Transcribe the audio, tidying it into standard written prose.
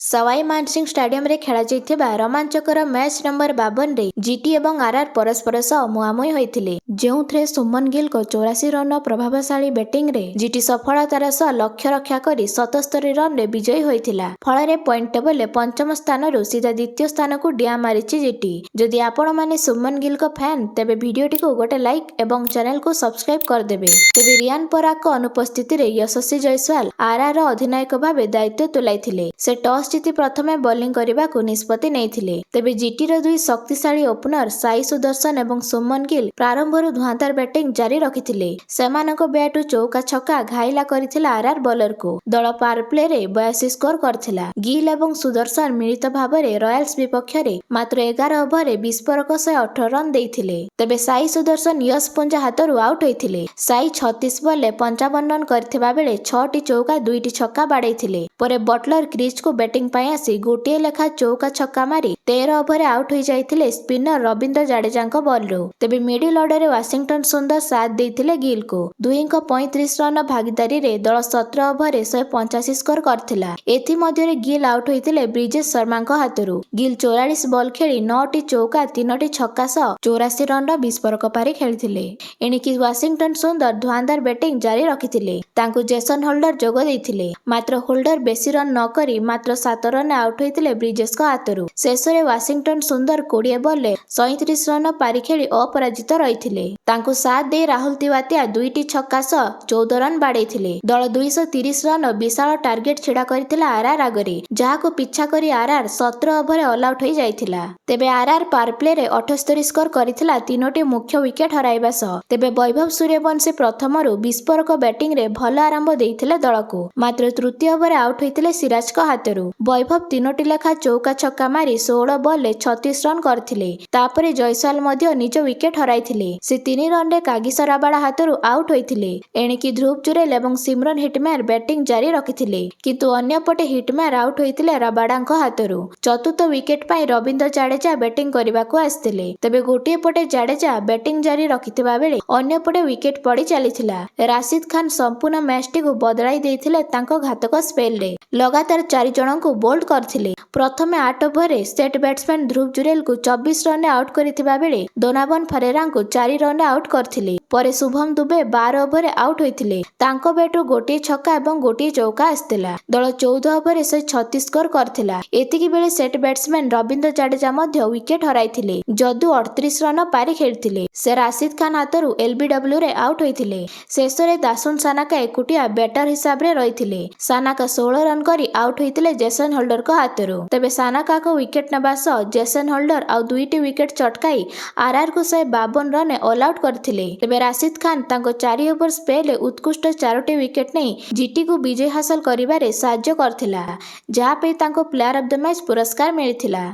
Sawai Mansingh stadium रे खेला जाइथिबा रोमांचकर match number 52 रे जीटी एवं आरआर परस्पर सह मुहांमुही होइथिले जेउथरे सुमन गिल को 84 रन प्रभावशाली बैटिंग रे जीटी सफलतार सह लक्ष्य रक्षा करी 77 रन रे विजयी होइथिला। फल पॉइंट टेबल रे पंचम स्थान रु सीधा द्वितीय स्थान को डिया मारिछि जीटी। जदि आपण माने सुमन गिल को फैन तेबे वीडियोटी को गोटे लाइक एवं चैनल को सब्सक्राइब कर देबे। तेबे रियान पराग को अनुपस्थिति रे यशस्वी जायसवाल आरआर अधिनायक भाबे दायित्व तुलाइथिले। से टॉस जीति प्रथमे बॉलिंग करने को निष्पत्ति नहीं। तेबे जीटी रो दुई शक्तिशाली ओपनर साई सुदर्शन एवं सुमन गिल प्रारंभर धुआंधार बैटिंग जारी रखिथिले। सेमानक बैटु चौका छक्का घाइला करथिला आरआर बॉलर को। दल पावर प्ले रे 82 स्कोर करथिला। गिल एवं सुदर्शन मिलित भाबरे रॉयल्स विपक्ष रे मात्र 11 ओवर रे विस्फोरक 118 रन देइथिले। तेबे साई सुदर्शन यश पुंजा हातरु आउट होइथिले। साई 36 बॉल रे 55 रन करथिबा बेले 6 टी चौका 2 टी छक्का बाडैथिले। परे बटलर क्रिज को बैटिंग आसी गोटे लेखा चौका छक्का मारी 13 ओवर आउट हो जाइथिले स्पिनर रविंद्र जाडेजा बॉल रो। तेबे मिडिल ऑर्डर रे वाशिंगटन सुंदर साथ देइथिले गिल को। दुई 35 रन भागीदारी रे दल 17 ओवर 185 स्कोर करथिला। एथि मध्य रे गिल आउट होइथिले ब्रिजेश शर्मा हातरु। गिल 44 बॉल खेली 9 टी चौका 3 टी छक्का सह 84 रन विस्फोरक पारी खेलिथिले। एणिकी वाशिंगटन सुंदर धुआंधार बैटिंग जारी रखिथिले। तांकु जेसन होल्डर जोग देइथिले। मात्र होल्डर बेसी रन न करी मात्र 7 रन आउट होइथिले ब्रिजेश को हातरु। शेष रे वाशिंगटन सुंदर 20 बॉल रे 37 रन पारी खेली अपराजित रहिथिले। तांकु साथ दे राहुल तिवातिया 2 टी छक्का सह 14 रन बाडैथिले। दल 230 रन विशाल टार्गेट छिड़ा करथिला आरआर आगरे, जाहाको पिछा करी आरआर 17 ओवर ऑल आउट होई जाइथिला। तेबे आरआर पावर प्ले रे 78 स्कोर करथिला 3टी मुख्य विकेट हराइबा सह। तेबे वैभव सूर्यवंशी प्रथमरु विस्फोरक बैटिंग रे भल आरंभ देइथिले दलको। मात्र तृतीय ओवर आउट होइथिले सिराज को हातरु। वैभव 3टी लेखा चौका छक्का मारी 16 बॉल रे 36 रन करथिले। तापरे जयसवाल मध्य निज विकेट हराइथिले। से 3 रन रे कागिसा राबाडा हातरु आउट होइथिले। एणिकी ध्रुव जुरेल एवं सिमरन हिटमैर बैटिंग जारी रखिथिले, किंतु अन्य पटे हिटमैर आउट होइथिले राबाडांक हातरु। चतुर्थ विकेट पाई रविंद्र जाडेजा बैटिंग करबाको आस्थिले। तेबे गोटे पटे जाडेजा बैटिंग जारी रखिथिबा बेले अन्य पटे विकेट पड़ी चलीथिला। राशिद खान संपूर्ण मैचटी को बदलाई देइथिले तांको घातक स्पेल रे। लगातार 4 जन को बोल्ड करथिले। प्रथमे 8 ओवर रे सेट बैट्समैन ध्रुव जुरेल को 24 रन आउट करथिबा बेले दोनावन फरेरा को 4 रन आउट करथिले। परे शुभम दुबे 12 ओवर आउट होइथिले। तांको बैटु गोटे छक्का एवं गोटे चौका आस्थिला। दल 14 ओवर 136 स्कोर करथिला। एतिकी बेले सेट बैट्समैन रविंद्र जाडेजा मध्य विकेट हराइथिले। जदू 38 रन पारी खेलिथिले। से राशिद खान हातरु एलबीडब्ल्यू रे आउट होइथिले। शेष रे दासन सानाका एकुटिया बैटर हिसाब रे रहिथिले। सानाका 16 रन करी आउट होइथिले जेसन होल्डर को हातरु। तेबे सानाका को विकेट नबा सह जेसन होल्डर आ 2टी विकेट चटकाई आरआर को 152 रन ऑल आउट करथिले। तेबे राशिद खान तांको 4 ओवर स्पेल उत्कृष्ट 4टी विकेट नै जीटी को विजय हासिल करिबारे साहाय्य करथिला, जहा पे तांको प्लेयर ऑफ द मैच पुरस्कार मिलिथिला।